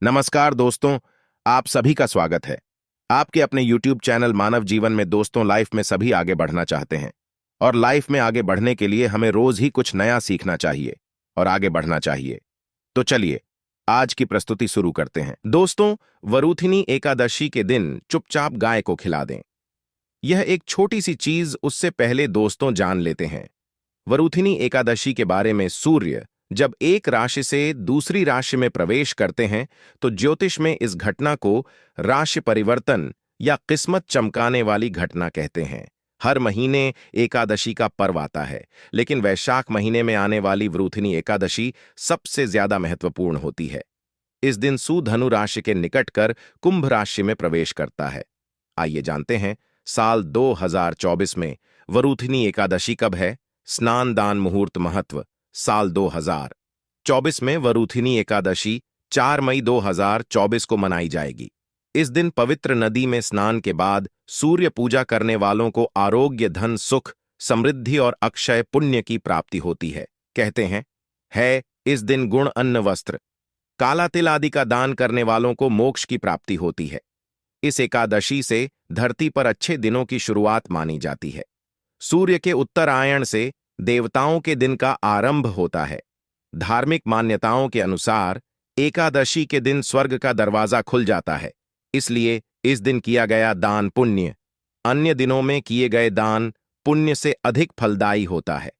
नमस्कार दोस्तों, आप सभी का स्वागत है। आपके अपने YouTube चैनल मानव जीवन में दोस्तों, लाइफ में सभी आगे बढ़ना चाहते हैं और लाइफ में आगे बढ़ने के लिए हमें रोज ही कुछ नया सीखना चाहिए और आगे बढ़ना चाहिए। तो चलिए आज की प्रस्तुति शुरू करते हैं। दोस्तों, वरुथिनी एकादशी के दिन चुपचाप गाय को खिला दें। यह एक छोटी सी चीज, उससे पहले दोस्तों जान लेते हैं वरुथिनी एकादशी के बारे में। सूर्य जब एक राशि से दूसरी राशि में प्रवेश करते हैं तो ज्योतिष में इस घटना को राशि परिवर्तन या किस्मत चमकाने वाली घटना कहते हैं। हर महीने एकादशी का पर्व आता है, लेकिन वैशाख महीने में आने वाली वरुथिनी एकादशी सबसे ज्यादा महत्वपूर्ण होती है। इस दिन सूर्य धनु राशि के निकट कर कुंभ राशि में प्रवेश करता है। आइए जानते हैं साल 2024 में वरुथिनी एकादशी कब है। स्नान दान मुहूर्त महत्व। साल 2024 में वरुथिनी एकादशी 4 मई 2024 को मनाई जाएगी। इस दिन पवित्र नदी में स्नान के बाद सूर्य पूजा करने वालों को आरोग्य, धन, सुख, समृद्धि और अक्षय पुण्य की प्राप्ति होती है। कहते हैं इस दिन गुण, अन्न, वस्त्र, काला तिल आदि का दान करने वालों को मोक्ष की प्राप्ति होती है। इस एकादशी से धरती पर अच्छे दिनों की शुरुआत मानी जाती है। सूर्य के उत्तरायण से देवताओं के दिन का आरंभ होता है। धार्मिक मान्यताओं के अनुसार एकादशी के दिन स्वर्ग का दरवाजा खुल जाता है, इसलिए इस दिन किया गया दान पुण्य अन्य दिनों में किए गए दान पुण्य से अधिक फलदायी होता है।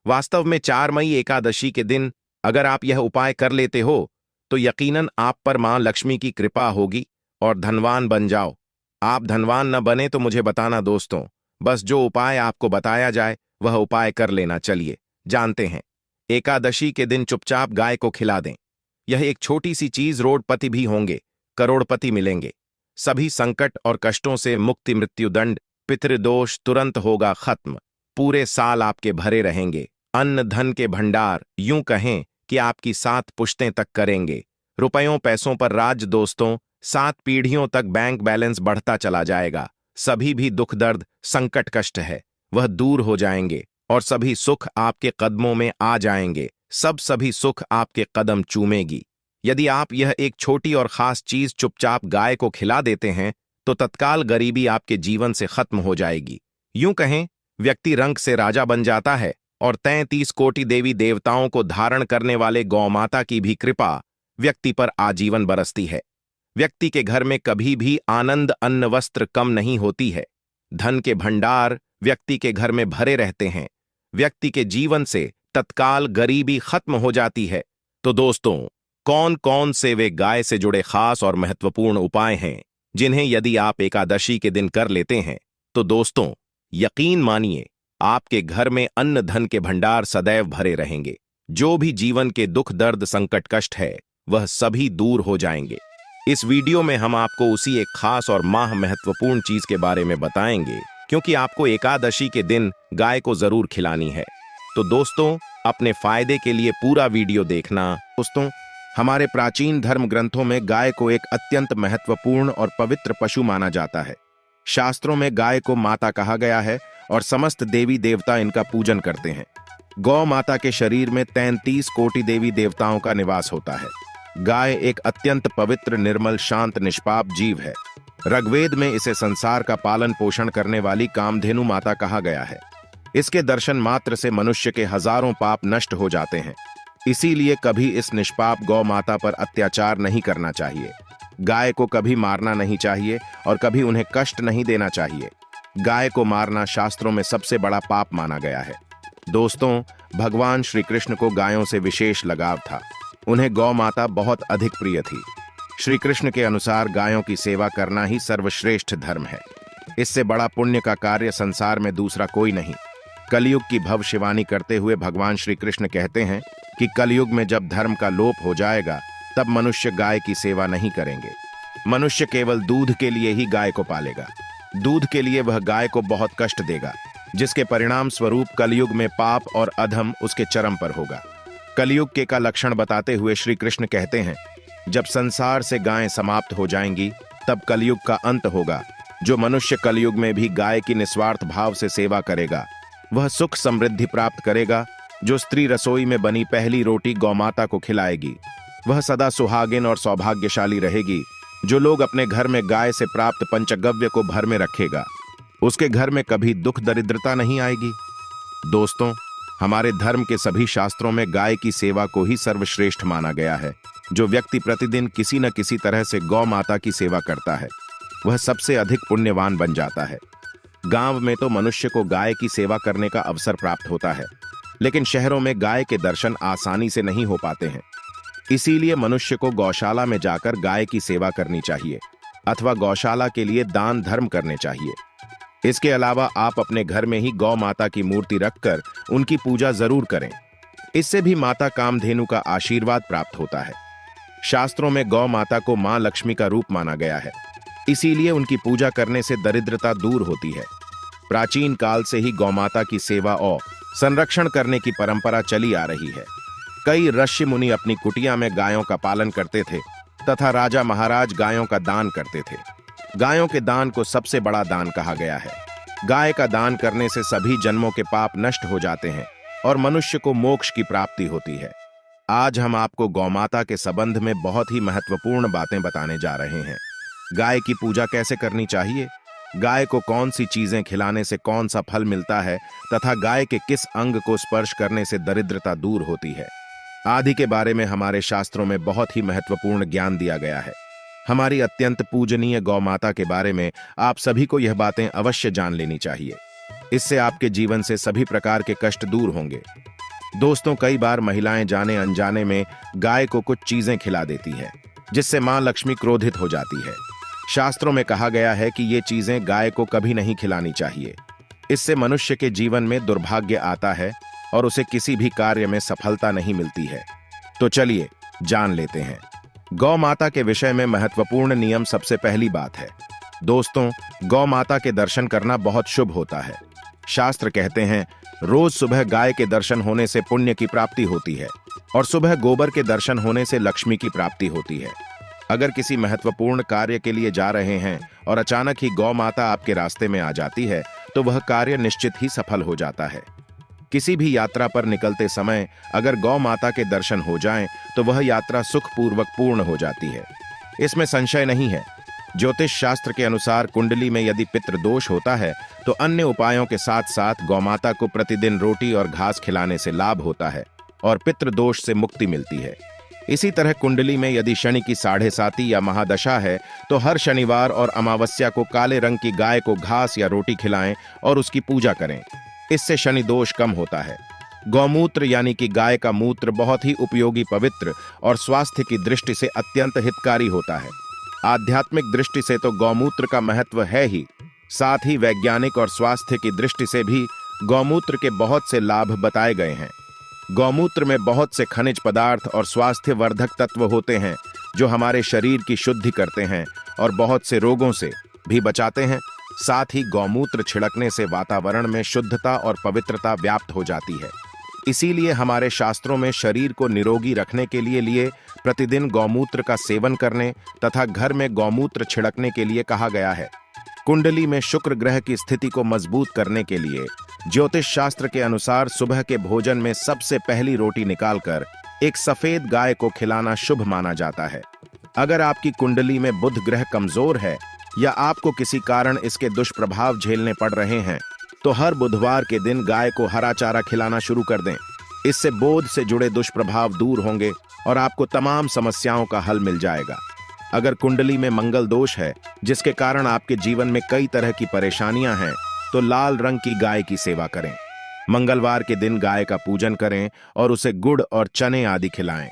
वास्तव में 4 मई एकादशी के दिन अगर आप यह उपाय कर लेते हो तो यकीनन आप पर मां लक्ष्मी की कृपा होगी और धनवान बन जाओ। आप धनवान न बने तो मुझे बताना दोस्तों, बस जो उपाय आपको बताया जाए वह उपाय कर लेना। चलिए जानते हैं। एकादशी के दिन चुपचाप गाय को खिला दें। यह एक छोटी सी चीज, रोडपति भी होंगे, करोड़पति मिलेंगे। सभी संकट और कष्टों से मुक्ति, मृत्युदंड, पितृदोष तुरंत होगा खत्म। पूरे साल आपके भरे रहेंगे। अन्न धन के भंडार, यूं कहें कि आपकी 7 पुश्तें तक करेंगे। रुपयों पैसों पर राज दोस्तों, 7 पीढ़ियों तक बैंक बैलेंस बढ़ता चला जाएगा। सभी भी दुख, दर्द, संकट, कष्ट है वह दूर हो जाएंगे और सभी सुख आपके कदमों में आ जाएंगे। सभी सुख आपके कदम चूमेगी। यदि आप यह एक छोटी और खास चीज चुपचाप गाय को खिला देते हैं तो तत्काल गरीबी आपके जीवन से खत्म हो जाएगी। यूं कहें व्यक्ति रंग से राजा बन जाता है और 33 कोटि देवी देवताओं को धारण करने वाले गौमाता की भी कृपा व्यक्ति पर आजीवन बरसती है। व्यक्ति के घर में कभी भी आनंद, अन्न, वस्त्र कम नहीं होती है। धन के भंडार व्यक्ति के घर में भरे रहते हैं। व्यक्ति के जीवन से तत्काल गरीबी खत्म हो जाती है। तो दोस्तों, कौन कौन से वे गाय से जुड़े खास और महत्वपूर्ण उपाय हैं जिन्हें यदि आप एकादशी के दिन कर लेते हैं तो दोस्तों यकीन मानिए आपके घर में अन्न धन के भंडार सदैव भरे रहेंगे। जो भी जीवन के दुख, दर्द, संकट, कष्ट है वह सभी दूर हो जाएंगे। इस वीडियो में हम आपको उसी एक खास और महत्वपूर्ण चीज के बारे में बताएंगे, क्योंकि आपको एकादशी के दिन गाय को जरूर खिलानी है। तो दोस्तों, अपने फायदे के लिए पूरा वीडियो देखना। दोस्तों, हमारे प्राचीन धर्म ग्रंथों में गाय को एक अत्यंत महत्वपूर्ण और पवित्र पशु माना जाता है। शास्त्रों में गाय को माता कहा गया है और समस्त देवी देवता इनका पूजन करते हैं। गौ माता के शरीर में 33 कोटि देवी देवताओं का निवास होता है। गाय एक अत्यंत पवित्र, निर्मल, शांत, निष्पाप जीव है। ऋग्वेद में इसे संसार का पालन पोषण करने वाली कामधेनु माता कहा गया है। इसके दर्शन मात्र से मनुष्य के हजारों पाप नष्ट हो जाते हैं। इसीलिए कभी इस निष्पाप गौ माता पर अत्याचार नहीं करना चाहिए। गाय को कभी मारना नहीं चाहिए और कभी उन्हें कष्ट नहीं देना चाहिए। गाय को मारना शास्त्रों में सबसे बड़ा पाप माना गया है। दोस्तों, भगवान श्री कृष्ण को गायों से विशेष लगाव था। उन्हें गौ माता बहुत अधिक प्रिय थी। श्री कृष्ण के अनुसार गायों की सेवा करना ही सर्वश्रेष्ठ धर्म है। इससे बड़ा पुण्य का कार्य संसार में दूसरा कोई नहीं। कलयुग की भविष्यवाणी करते हुए भगवान श्री कृष्ण कहते हैं कि कलयुग में जब धर्म का लोप हो जाएगा तब मनुष्य गाय की सेवा नहीं करेंगे। मनुष्य केवल दूध के लिए ही गाय को पालेगा। दूध के लिए वह गाय को बहुत कष्ट देगा, जिसके परिणाम स्वरूप कलयुग में पाप और अधम उसके चरम पर होगा। कलयुग के का लक्षण बताते हुए श्री कृष्ण कहते हैं, जब संसार से गायें समाप्त हो जाएंगी तब कलयुग का अंत होगा। जो मनुष्य कलयुग में भी गाय की निस्वार्थ भाव से सेवा करेगा वह सुख समृद्धि प्राप्त करेगा। जो स्त्री रसोई में बनी पहली रोटी गौमाता को खिलाएगी वह सदा सुहागिन और सौभाग्यशाली रहेगी। जो लोग अपने घर में गाय से प्राप्त पंचगव्य को भर में रखेगा, उसके घर में कभी दुख दरिद्रता नहीं आएगी। दोस्तों, हमारे धर्म के सभी शास्त्रों में गाय की सेवा को ही सर्वश्रेष्ठ माना गया है। जो व्यक्ति प्रतिदिन किसी न किसी तरह से गौ माता की सेवा करता है, वह सबसे अधिक पुण्यवान बन जाता है। गांव में तो मनुष्य को गाय की सेवा करने का अवसर प्राप्त होता है, लेकिन शहरों में गाय के दर्शन आसानी से नहीं हो पाते हैं। इसीलिए मनुष्य को गौशाला में जाकर गाय की सेवा करनी चाहिए अथवा गौशाला के लिए दान धर्म करने चाहिए। इसके अलावा आप अपने घर में ही गौ माता की मूर्ति रखकर उनकी पूजा जरूर करें। इससे भी माता कामधेनु का आशीर्वाद प्राप्त होता है। शास्त्रों में गौ माता को मां लक्ष्मी का रूप माना गया है, इसीलिए उनकी पूजा करने से दरिद्रता दूर होती है। प्राचीन काल से ही गौ माता की सेवा और संरक्षण करने की परंपरा चली आ रही है। कई ऋषि मुनि अपनी कुटिया में गायों का पालन करते थे तथा राजा महाराज गायों का दान करते थे। गायों के दान को सबसे बड़ा दान कहा गया है। गाय का दान करने से सभी जन्मों के पाप नष्ट हो जाते हैं और मनुष्य को मोक्ष की प्राप्ति होती है। आज हम आपको गौमाता के संबंध में बहुत ही महत्वपूर्ण बातें बताने जा रहे हैं। गाय की पूजा कैसे करनी चाहिए, गाय को कौन सी चीजें खिलाने से कौन सा फल मिलता है तथा गाय के किस अंग को स्पर्श करने से दरिद्रता दूर होती है आदि के बारे में हमारे शास्त्रों में बहुत ही महत्वपूर्ण ज्ञान दिया गया है। हमारी अत्यंत पूजनीय गौ माता के बारे में आप सभी को यह बातें अवश्य जान लेनी चाहिए। इससे आपके जीवन से सभी प्रकार के कष्ट दूर होंगे। दोस्तों, कई बार महिलाएं जाने अनजाने में गाय को कुछ चीजें खिला देती है, जिससे मां लक्ष्मी क्रोधित हो जाती है। शास्त्रों में कहा गया है कि ये चीजें गाय को कभी नहीं खिलानी चाहिए। इससे मनुष्य के जीवन में दुर्भाग्य आता है और उसे किसी भी कार्य में सफलता नहीं मिलती है। तो चलिए जान लेते हैं गौ माता के विषय में महत्वपूर्ण नियम। सबसे पहली बात है दोस्तों, गौ माता के दर्शन करना बहुत शुभ होता है। शास्त्र कहते हैं रोज सुबह गाय के दर्शन होने से पुण्य की प्राप्ति होती है और सुबह गोबर के दर्शन होने से लक्ष्मी की प्राप्ति होती है। अगर किसी महत्वपूर्ण कार्य के लिए जा रहे हैं और अचानक ही गौ माता आपके रास्ते में आ जाती है, तो वह कार्य निश्चित ही सफल हो जाता है। किसी भी यात्रा पर निकलते समय अगर गौ माता के दर्शन हो जाएं, तो वह यात्रा सुखपूर्वक पूर्ण हो जाती है, इसमें संशय नहीं है। ज्योतिष शास्त्र के अनुसार कुंडली में यदि पितृदोष होता है, तो अन्य उपायों के साथ साथ गौ माता को प्रतिदिन रोटी और घास खिलाने से लाभ होता है और पितृदोष से मुक्ति मिलती है। इसी तरह कुंडली में यदि शनि की 7.5 या महादशा है, तो हर शनिवार और अमावस्या को काले रंग की गाय को घास या रोटी खिलाएं और उसकी पूजा करें। इससे शनि दोष कम होता है। गौमूत्र यानी कि गाय का मूत्र बहुत ही उपयोगी, पवित्र और स्वास्थ्य की दृष्टि से अत्यंत हितकारी होता है। आध्यात्मिक दृष्टि से तो गौमूत्र का महत्व है ही, साथ ही वैज्ञानिक और स्वास्थ्य की दृष्टि से भी गौमूत्र के बहुत से लाभ बताए गए हैं। गौमूत्र में बहुत से खनिज पदार्थ और स्वास्थ्य वर्धक तत्व होते हैं, जो हमारे शरीर की शुद्धि करते हैं और बहुत से रोगों से भी बचाते हैं। साथ ही गौमूत्र छिड़कने से वातावरण में शुद्धता और पवित्रता व्याप्त हो जाती है। इसीलिए हमारे शास्त्रों में शरीर को निरोगी रखने के लिए प्रतिदिन गौमूत्र का सेवन करने तथा घर में गौमूत्र छिड़कने के लिए कहा गया है। कुंडली में शुक्र ग्रह की स्थिति को मजबूत करने के लिए ज्योतिष शास्त्र के अनुसार सुबह के भोजन में सबसे पहली रोटी निकालकर एक सफेद गाय को खिलाना शुभ माना जाता है। अगर आपकी कुंडली में बुध ग्रह कमजोर है या आपको किसी कारण इसके दुष्प्रभाव झेलने पड़ रहे हैं, तो हर बुधवार के दिन गाय को हरा चारा खिलाना शुरू कर दें। इससे बोध से जुड़े दुष्प्रभाव दूर होंगे और आपको तमाम समस्याओं का हल मिल जाएगा। अगर कुंडली में मंगल दोष है, जिसके कारण आपके जीवन में कई तरह की परेशानियां हैं, तो लाल रंग की गाय की सेवा करें। मंगलवार के दिन गाय का पूजन करें और उसे गुड़ और चने आदि खिलाएं।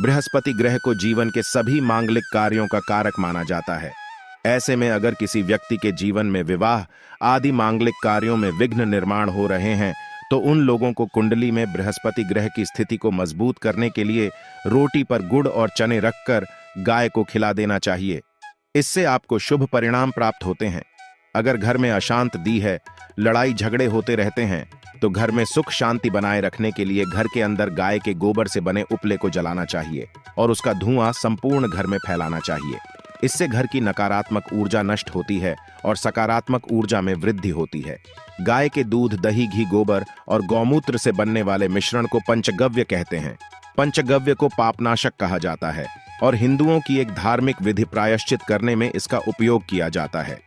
बृहस्पति ग्रह को जीवन के सभी मांगलिक कार्यों का कारक माना जाता है। ऐसे में अगर किसी व्यक्ति के जीवन में विवाह आदि मांगलिक कार्यों में विघ्न निर्माण हो रहे हैं, तो उन लोगों को कुंडली में बृहस्पति ग्रह की स्थिति को मजबूत करने के लिए रोटी पर गुड़ और चने रखकर गाय को खिला देना चाहिए। इससे आपको शुभ परिणाम प्राप्त होते हैं। अगर घर में अशांत दी है, लड़ाई झगड़े होते रहते हैं, तो घर में सुख शांति बनाए रखने के लिए घर के अंदर गाय के गोबर से बने उपले को जलाना चाहिए और उसका धुआं संपूर्ण घर में फैलाना चाहिए। इससे घर की नकारात्मक ऊर्जा नष्ट होती है और सकारात्मक ऊर्जा में वृद्धि होती है। गाय के दूध, दही, घी, गोबर और गौमूत्र से बनने वाले मिश्रण को पंचगव्य कहते हैं। पंचगव्य को पापनाशक कहा जाता है और हिंदुओं की एक धार्मिक विधि प्रायश्चित करने में इसका उपयोग किया जाता है।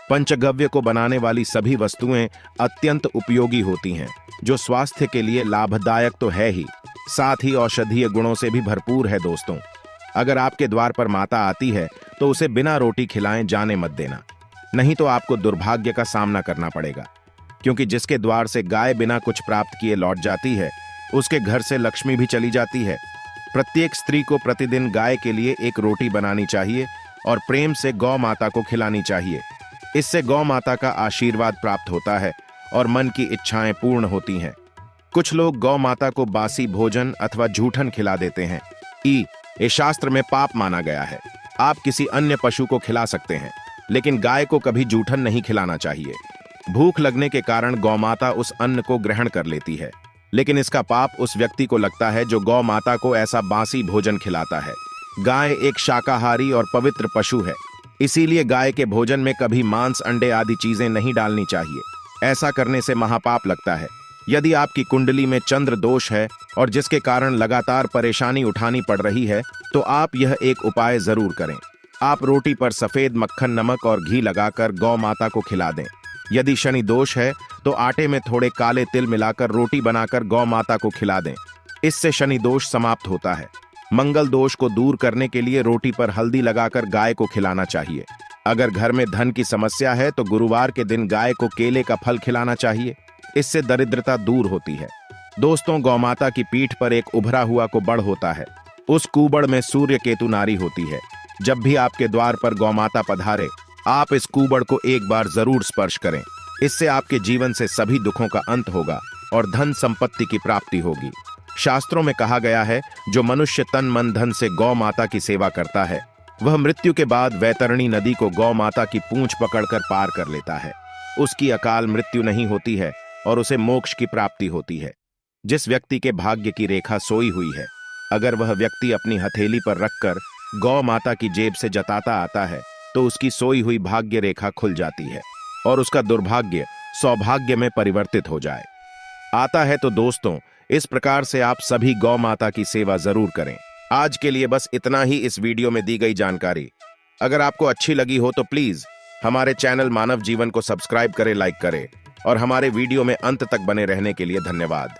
पंचगव्य को बनाने वाली सभी वस्तुएं अत्यंत उपयोगी होती हैं, जो स्वास्थ्य के लिए लाभदायक तो है ही, साथ ही औषधीय गुणों से भी भरपूर है। दोस्तों, अगर आपके द्वार पर माता आती है तो उसे बिना रोटी खिलाएं जाने मत देना, नहीं तो आपको दुर्भाग्य का सामना करना पड़ेगा, क्योंकि जिसके द्वार से गाय बिना कुछ प्राप्त किए लौट जाती है, उसके घर से लक्ष्मी भी चली जाती है। प्रत्येक स्त्री को प्रतिदिन गाय के लिए एक रोटी बनानी चाहिए और प्रेम से गौ माता को खिलानी चाहिए। इससे गौ माता का आशीर्वाद प्राप्त होता है और मन की इच्छाएं पूर्ण होती हैं। कुछ लोग गौ माता को बासी भोजन अथवा जूठन खिला देते हैं। ये शास्त्र में पाप माना गया है। आप किसी अन्य पशु को खिला सकते हैं, लेकिन गाय को कभी जूठन नहीं खिलाना चाहिए। भूख लगने के कारण गौ माता उस अन्न को ग्रहण कर लेती है, लेकिन इसका पाप उस व्यक्ति को लगता है जो गौ माता को ऐसा बासी भोजन खिलाता है। गाय एक शाकाहारी और पवित्र पशु है, इसीलिए गाय के भोजन में कभी मांस, अंडे आदि चीजें नहीं डालनी चाहिए। ऐसा करने से महापाप लगता है। यदि आपकी कुंडली में चंद्र दोष है और जिसके कारण लगातार परेशानी उठानी पड़ रही है, तो आप यह एक उपाय जरूर करें। आप रोटी पर सफेद मक्खन, नमक और घी लगाकर गौ माता को खिला दें। यदि शनि दोष है तो आटे में थोड़े काले तिल मिलाकर रोटी बनाकर गौ माता को खिला दें। इससे शनि दोष समाप्त होता है। मंगल दोष को दूर करने के लिए रोटी पर हल्दी लगाकर गाय को खिलाना चाहिए। अगर घर में धन की समस्या है तो गुरुवार के दिन गाय को केले का फल खिलाना चाहिए। इससे दरिद्रता दूर होती है। दोस्तों, गौ माता की पीठ पर एक उभरा हुआ कुबड़ होता है। उस कुबड़ में सूर्य केतु नारी होती है। जब भी आपके द्वार पर गौ माता पधारे, आप इस कुबड़ को एक बार जरूर स्पर्श करें। इससे आपके जीवन से सभी दुखों का अंत होगा और धन संपत्ति की प्राप्ति होगी। शास्त्रों में कहा गया है, जो मनुष्य तन मन धन से गौ माता की सेवा करता है, वह मृत्यु के बाद वैतरणी नदी को गौ माता की पूंछ पकड़कर पार कर लेता है। उसकी अकाल मृत्यु नहीं होती है और उसे मोक्ष की प्राप्ति होती है। जिस व्यक्ति के भाग्य की रेखा सोई हुई है, अगर वह व्यक्ति अपनी हथेली पर रखकर गौ माता की जेब से जताता आता है, तो उसकी सोई हुई भाग्य रेखा खुल जाती है और उसका दुर्भाग्य सौभाग्य में परिवर्तित हो जाए आता है। तो दोस्तों, इस प्रकार से आप सभी गौ माता की सेवा जरूर करें। आज के लिए बस इतना ही इस वीडियो में दी गई जानकारी। अगर आपको अच्छी लगी हो तो प्लीज हमारे चैनल मानव जीवन को सब्सक्राइब करें, लाइक करें और हमारे वीडियो में अंत तक बने रहने के लिए धन्यवाद।